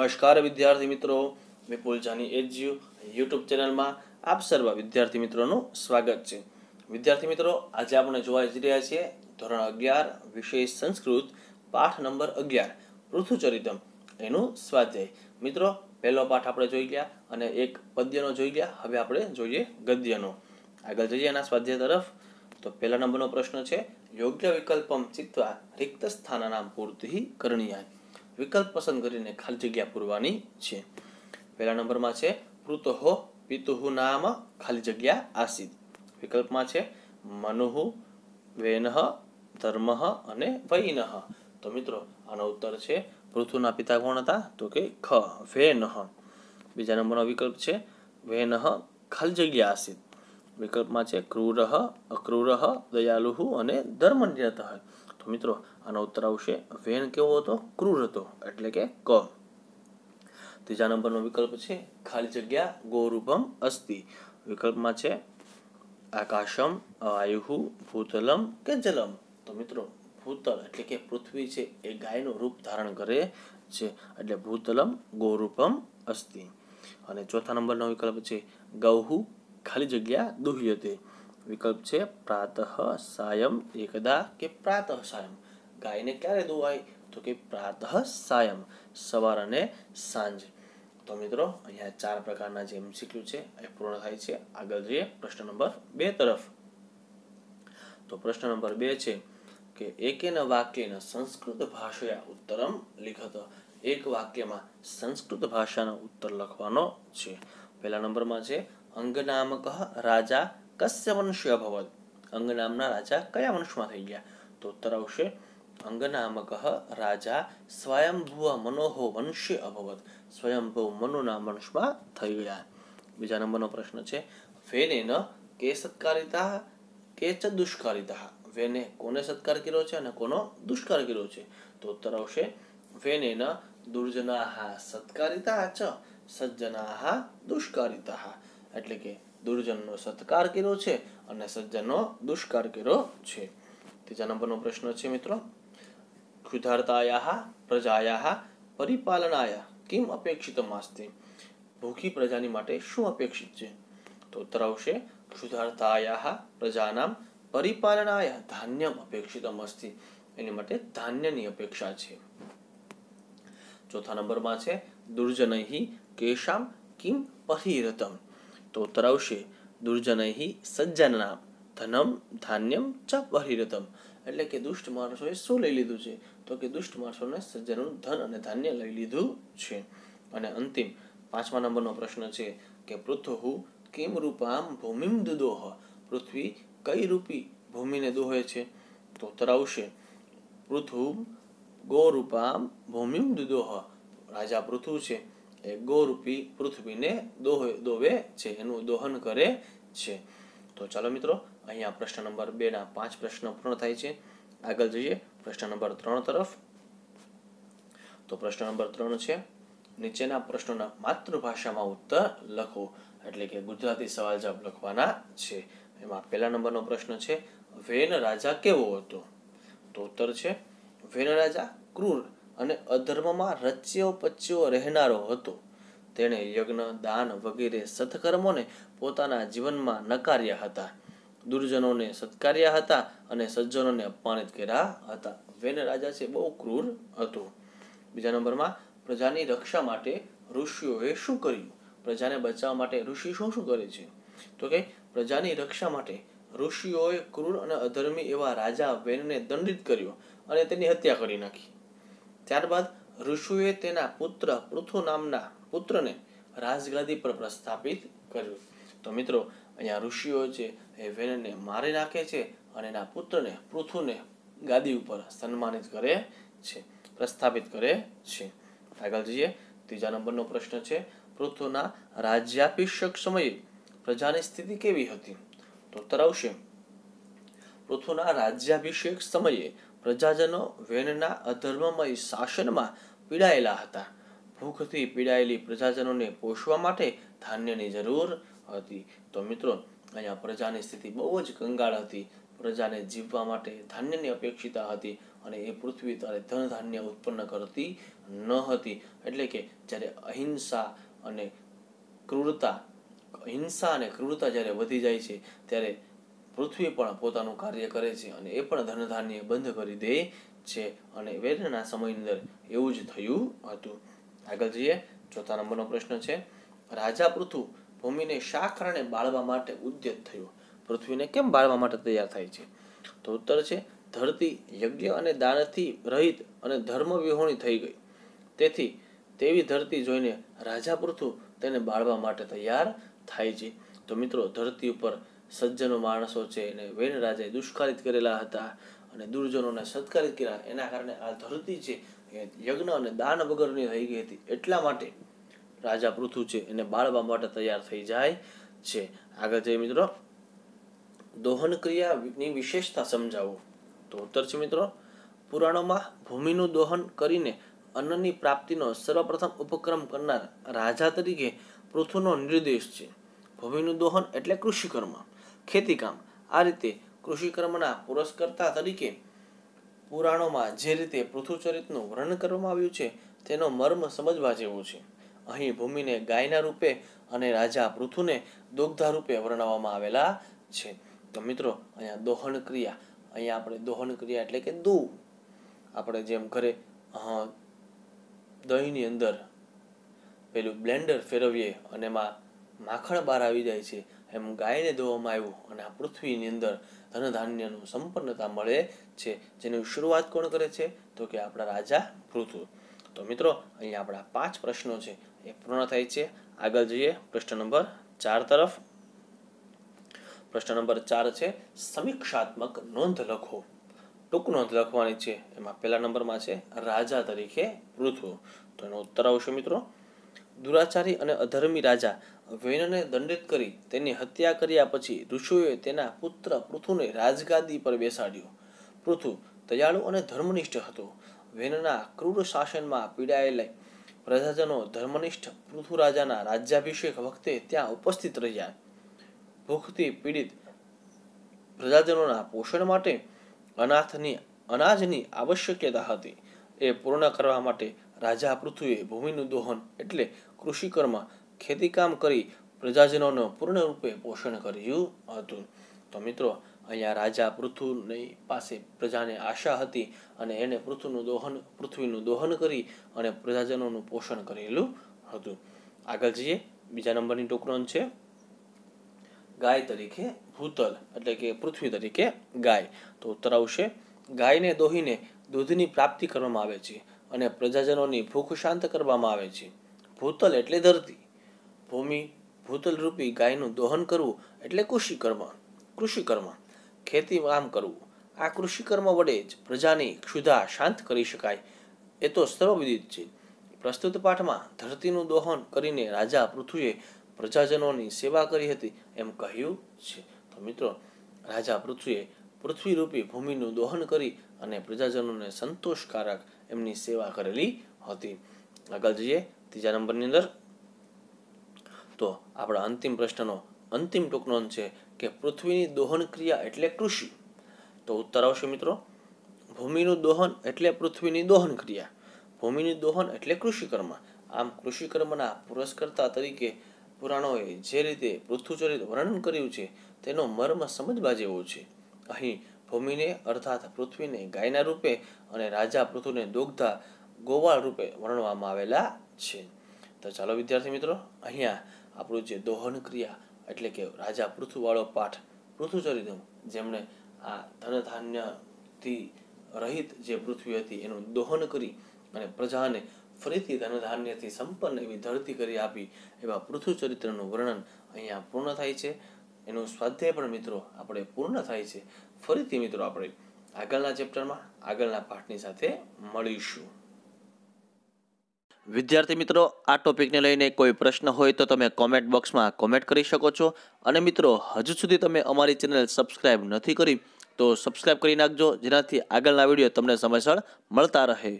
नमस्कार विद्यार्थी मित्रों, विपुल जानी एज्यू यूट्यूब चैनल में आप सर्व विद्यार्थी मित्रों स्वागत है। विद्यार्थी मित्रों, आज आपणे जोवा जई रह्या छीए धोरण 11 विषय संस्कृत पाठ नंबर 11 पृथुचरितम एनु स्वाध्याय। मित्रों, पहलो पाठ आपणे जोई गया अने एक पद्यनो जोई गया। हवे आपणे जोईए गद्यनो। आगळ जईए एना स्वाध्याय तरफ। तो पहला नंबरनो प्रश्न छे, योग्य विकल्पम चित्वा रिक्त स्थानानां पूर्तिः करणीया। विकल्प पसंद करीने खाली जग्या पूरवानी छे। पहला नंबर में छे पृतुः पितुः नाम खाली जग्या आसीत्। विकल्प में छे मनुः, वेनः, धर्मः अने वैनः। तो मित्रों आनो उत्तर छे पृथुना पिता कोण हता? तो के ख वेनः। बीजा नंबरनो विकल्प छे वेनः खाली जग्या आसीत्। विकल्प में छे क्रूरः, अक्रूरः, दयालुः अने धर्मनिरतः। तो मित्रों आनो उत्तर आवशे वेन केवो हतो? क्रूर हतो, एटले के क। तीजा नंबरनो विकल्प छे खाली जग्या गोरूपम अस्ति। विकल्प में छे आकाशम, वायुः, भूतलम के जलम। तो मित्रों भूतल एटले के पृथ्वी छे ए गायनुं रूप धारण करे छे, एटले भूतलम गोरूपम अस्ति। अने चौथा नंबरनो विकल्प छे गौः खाली जग्या दुह्यते। विकल्प छे प्रातः सायं एकदा के प्रातः सायं। गाय ने क्यारे दुहाय? तो के प्रातः सायं, सवार अने सांज। तो मित्रों अहींया 4 प्रकारना जे एमसीक्यू छे ए पूर्ण थाय छे। आगळ जईए प्रश्न नंबर 2 तरफ। तो प्रश्न नंबर 2 छे के एकेन वाक्येन संस्कृत भाषया उत्तरम लिखत। एक वाक्यमां संस्कृत भाषानो उत्तर लखवानो छे। पहला नंबर में छे अंगनामकः राजा कस्य वंशे अभवत्। अंग नामना राजा कया वंशमां थई गया? तो उत्तर आवशे अंगनामकः राजा स्वयंभुव मनोः वंशे अभवत्। स्वयंभुव मनुना वंशमां थई गया। बीजा नंबरनो प्रश्न छे वेनेन के सत्कारिताः के च दुष्कारिताः। वेने कोने सत्कार कर्यो छे अने कोनो दुष्कार कर्यो छे? तो उत्तर आवशे वेनेन दुर्जनाः सत्कारिताः च सज्जनाः दुष्कारिताः। एटले के दुर्जननो सत्कार कर्यो छे अने सज्जननो दुष्कार कर्यो छे। तीजा नंबरनो प्रश्न छे मित्रों क्षुधार्तायाः प्रजायाः परिपालनाय किम अपेक्षितमस्ति। भूखी प्रजानी माटे शुं अपेक्षित छे? तो उत्तर आवशे क्षुधार्तायाः प्रजानां परिपालनाय धान्यम अपेक्षितमस्ति। एनी माटे धान्यनी अपेक्षा छे। चौथा नंबर में छे दुर्जनैः केषां किम परिहृतम्। तो उत्तर आवशे दुर्जनैः सज्जनानां धनम धान्यम च परिहृतम्। એટલે કે દુષ્ટ માણસોએ શું લઈ લીધું છે? તો કે દુષ્ટ માણસોને સજ્જનોનું ધન અને ધાન્ય લઈ લીધું છે। અને અંતિમ 5મા નંબરનો પ્રશ્ન છે કે પૃથુઃ કિમ રૂપામ ભૂમિમ દુદોહ। પૃથ્વી કઈ રૂપી ભૂમિને દોહે છે? તો ઉત્તર આવશે પૃથુ ગોરૂપામ ભૂમિમ દુદોહ। રાજા પૃથુ છે એ ગોરૂપી પૃથ્વીને દોવે છે, એનું દોહન કરે છે। તો ચાલો મિત્રો અહીંયા પ્રશ્ન નંબર 2 ના 5 પ્રશ્નો પૂર્ણ થાય છે। આગળ જઈએ પ્રશ્ન નંબર 3 તરફ। તો પ્રશ્ન નંબર 3 છે નીચેના પ્રશ્નોના માતૃભાષામાં ઉત્તર લખો। એટલે કે ગુજરાતી સવાલ જવાબ લખવાના છે। એમાં પહેલા નંબરનો પ્રશ્ન છે વેન રાજા કેવો હતો? તો ઉત્તર છે વેન રાજા ક્રૂર અને અધર્મમાં રચ્યો પચ્યો રહેનારો હતો। તેણે યજ્ઞ દાન વગેરે સત્કર્મોને પોતાના જીવનમાં નકાર્યા હતા। दुर्जनों सत्कार्या हता अने सज्जनों अपमानित कर्या हता। वेन राजा छे बहु क्रूर हतो। बीजा नंबर में प्रजानी रक्षा माटे ऋषिओए शुं कर्युं? प्रजाने बचाववा माटे ऋषि शुं शुं करे छे? तो के प्रजानी रक्षा माटे ऋषिओए क्रूर अने अधर्मी एवा राजा वेनने दंडित कर्यो अने तेनी हत्या करी नाखी। त्यारबाद ऋषिओए तेना पुत्र पृथु नामना पुत्रने राजगादी पर प्रस्थापित कर्यो। तो मित्रों अहींया ऋषिओ छे ए वेनने मारी नाखे छे अने एना पुत्रने पृथुने गादी उपर सन्मानित करे छे, प्रस्थापित करे छे। आगळ जईए तीजा नंबरनो प्रश्न छे पृथुना राज्याभिषेक समये प्रजानी स्थिति केवी हती? तो उत्तर आवशे पृथुना राज्याभिषेक समये प्रजाजनो वेनना अधर्ममय शासनमां पीडायेला हता। भूखथी पीडायेली प्रजाजनोने पोषवा माटे धान्यनी जरूर हती। तो मित्रों अहींया प्रजानी स्थिति बहु ज कंगाळ हती। પ્રજાને જીવવા માટે ધાન્યની અપેક્ષિતા હતી અને એ પૃથ્વી ત્યારે ધન ધાન્ય ઉત્પન્ન કરતી ન હતી. એટલે કે જ્યારે હિંસા અને ક્રૂરતા જ્યારે વધી જાય છે ત્યારે પૃથ્વી પણ પોતાનું કાર્ય કરે છે અને એ પણ ધન ધાન્ય બંધ કરી દે છે. અને વેદના સમયની અંદર એવું જ થયું હતું. આગળ જઈએ. ચોથા નંબરનો પ્રશ્ન છે, રાજા પૃથુ ભૂમિને શા કારણે બાળવા માટે ઉદ્યત થયો? પૃથ્વીને કેમ બાળવા માટે તૈયાર થાય છે? તો ઉત્તર છે, ધરતી યજ્ઞ અને દાનથી રહિત અને ધર્મ વિહોણી થઈ ગઈ. તેથી તેવી ધરતી જોઈને રાજા પૃથુ તેને બાળવા માટે તૈયાર થાય છે. તો મિત્રો, ધરતી ઉપર સજ્જનો માણસો છે એને વેન રાજાએ દુષ્કારિત કરેલા હતા અને દુર્જનોને સત્કારિત કર્યા. એના કારણે આ ધરતી છે એ યજ્ઞ અને દાન વગરની થઈ ગઈ હતી. એટલા માટે રાજા પૃથુ છે એને બાળવા માટે તૈયાર થઈ જાય છે. આગળ જઈએ મિત્રો, દોહન ક્રિયાની વિશેષતા સમજાવો. તો ઉત્તર છે મિત્રો, પુરાણોમાં ભૂમિનું દોહન કરીને અન્નની પ્રાપ્તિનો સર્વપ્રથમ ઉપક્રમ કરનાર રાજા તરીકે પૃથુનો નિર્દેશ છે. ભૂમિનું દોહન એટલે કૃષિકર્મ, ખેતીકામ. આ રીતે કૃષિકર્મના પુરસ્કર્તા તરીકે પુરાણોમાં જે રીતે પૃથુચરિતનું વર્ણન કરવામાં આવ્યું છે તેનો મર્મ સમજવા જેવો છે. અહીં ભૂમિને ગાયના રૂપે અને રાજા પૃથુને દોગ્ધા રૂપે વર્ણવવામાં આવેલા છે. તો મિત્રો, અહીંયા દોહન ક્રિયા, અહીંયા આપણે દોહન ક્રિયા એટલે કે દૂધ, આપણે જેમ ઘરે દહીંની અંદર પેલું બ્લેન્ડર ફેરવીએ અને એમાં માખણ બહાર આવી જાય છે, એમ ગાયને દોવામાં આવ્યું અને આ પૃથ્વીની અંદર ધન ધાન્યનું સંપન્નતા મળે છે. જેની શરૂઆત કોણ કરે છે? તો કે આપણા રાજા પૃથુ. તો મિત્રો, અહીંયા આપણા 5 પ્રશ્નો છે એ પૂર્ણ થાય છે. આગળ જઈએ પ્રશ્ન નંબર 4 તરફ. પ્રશ્ન નંબર 4 છે, સમીક્ષાત્મક નોંધ લખો. ટૂંક નોંધ લખવાની છે. એમાં પહેલા નંબરમાં છે રાજા તરીકે પૃથુ. તો એનો ઉત્તર આવશે મિત્રો, દુરાચારી અને અધર્મી રાજા વેનને દંડિત કરી તેની હત્યા કર્યા પછી ઋષિઓએ તેના પુત્ર પૃથુને રાજગાદી પર બેસાડ્યો. પૃથુ દયાળુ અને ધર્મનિષ્ઠ હતો. વેનના ક્રૂર શાસનમાં પીડાયેલા પ્રજાજનો ધર્મનિષ્ઠ પૃથુ રાજાના રાજ્યાભિષેક વખતે ત્યાં ઉપસ્થિત રહ્યા. ભૂખથી પીડિત પ્રજાજનોના પોષણ માટે અનાજની આવશ્યકતા હતી. એ પૂર્ણ કરવા માટે રાજા પૃથુએ ભૂમિનું દોહન એટલે કૃષિકર્મ, ખેતીકામ કરી પ્રજાજનોનું પૂર્ણરૂપે પોષણ કર્યું હતું. તો મિત્રો, અહીંયા રાજા પૃથુની પાસે પ્રજાને આશા હતી અને એને પૃથ્વીનું દોહન કરી અને પ્રજાજનોનું પોષણ કરેલું હતું. આગળ જઈએ. બીજા નંબરની ટૂંક નોંધ છે, ગાય તરીકે ભૂતલ એટલે કે પૃથ્વી તરીકે ગાય. તો ઉત્તર આવશે, ગાયને દોહીને દૂધની પ્રાપ્તિ કરવામાં આવે છે અને પ્રજાજનોની ભૂખ શાંત કરવામાં આવે છે. ભૂતલ એટલે ધરતી. ભૂમિ ભૂતલ રૂપી ગાયનું દોહન કરવું એટલે કૃષિકર્મ, ખેતી કામ કરવું. આ કૃષિકર્મ વડે જ પ્રજાની ક્ષુધા શાંત કરી શકાય એ તો સર્વવિદિત છે. પ્રસ્તુત પાઠમાં ધરતીનું દોહન કરીને રાજા પૃથુએ પ્રજાજનોની સેવા કરી હતી એમ કહ્યું છે. તો મિત્રો, રાજા પૃથુએ પૃથ્વીરૂપી ભૂમિનું દોહન કરી અને પ્રજાજનોને સંતોષકારક એમની સેવા કરેલી હતી. આગળ જઈએ ત્રીજા નંબરની અંદર. તો આપણા અંતિમ પ્રશ્નનો અંતિમ ટૂંક નોંધ છે કે પૃથ્વીની દોહન ક્રિયા એટલે કૃષિ. તો ઉત્તર આવશે મિત્રો, ભૂમિનું દોહન એટલે પૃથ્વીની દોહન ક્રિયા, ભૂમિનું દોહન એટલે કૃષિકર્મ. આમ કૃષિકર્મના પુરસ્કર્તા તરીકે પુરાણોએ જે રીતે પૃથુચરિત વર્ણન કર્યું છે તેનો મર્મ સમજવા જેવો છે. અહીં ભૂમિને અર્થાત પૃથ્વીને ગાયના રૂપે અને રાજા પૃથુને દોગ્ધા ગોવાળ રૂપે વર્ણવવામાં આવેલા છે. તો ચાલો વિદ્યાર્થી મિત્રો, અહીંયા આપણું જે દોહન ક્રિયા એટલે કે રાજા પૃથુવાળો પાઠ પૃથુચરિત, જેમણે આ ધન ધાન્યથી રહિત જે પૃથ્વી હતી એનું દોહન કરી અને પ્રજાને ફરીથી ધન ધાન્યથી સંપન્ન એવી ધરતી કરી આપી, એવા પૃથુચરિત્રનું વર્ણન અહીંયા પૂર્ણ થાય છે. એનું સ્વાધ્યાય પણ મિત્રો આપણે પૂર્ણ થાય છે. ફરીથી મિત્રો આપણે આગળના ચેપ્ટરમાં આગળના પાઠની સાથે મળીશું. વિદ્યાર્થી મિત્રો, આ ટોપિકને લઈને કોઈ પ્રશ્ન હોય તો તમે કોમેન્ટ બોક્સમાં કોમેન્ટ કરી શકો છો. અને મિત્રો, હજુ સુધી તમે અમારી ચેનલ સબસ્ક્રાઇબ નથી કરી તો સબસ્ક્રાઇબ કરી નાખજો, જેનાથી આગળના વિડીયો તમને સમયસર મળતા રહે.